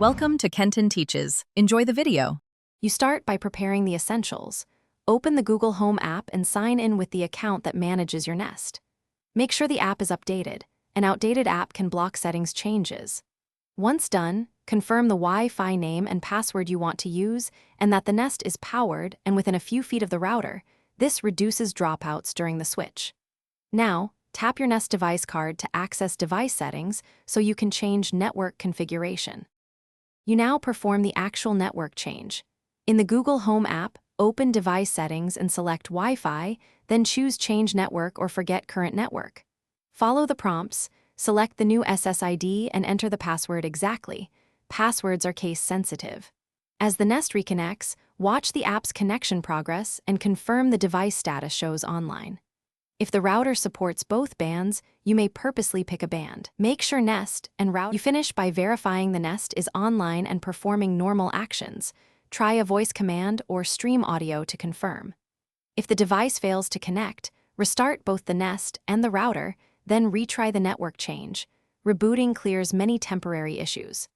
Welcome to Kenton Teaches. Enjoy the video. You start by preparing the essentials. Open the Google Home app and sign in with the account that manages your Nest. Make sure the app is updated. An outdated app can block settings changes. Once done, confirm the Wi-Fi name and password you want to use and that the Nest is powered and within a few feet of the router. This reduces dropouts during the switch. Now, tap your Nest device card to access device settings so you can change network configuration. You now perform the actual network change. In the Google Home app, open device settings and select Wi-Fi, then choose Change Network or Forget Current Network. Follow the prompts, select the new SSID and enter the password exactly. Passwords are case-sensitive. As the Nest reconnects, watch the app's connection progress and confirm the device status shows online. If the router supports both bands, you may purposely pick a band. Make sure Nest and router. You finish by verifying the Nest is online and performing normal actions. Try a voice command or stream audio to confirm. If the device fails to connect, restart both the Nest and the router, then retry the network change. Rebooting clears many temporary issues.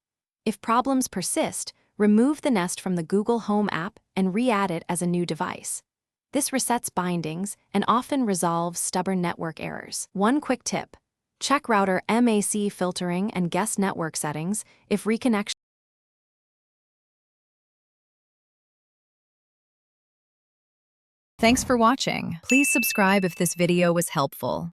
If problems persist, remove the Nest from the Google Home app and re-add it as a new device. This resets bindings and often resolves stubborn network errors. One quick tip: check router MAC filtering and guest network settings if reconnection. Thanks for watching. Please subscribe if this video was helpful.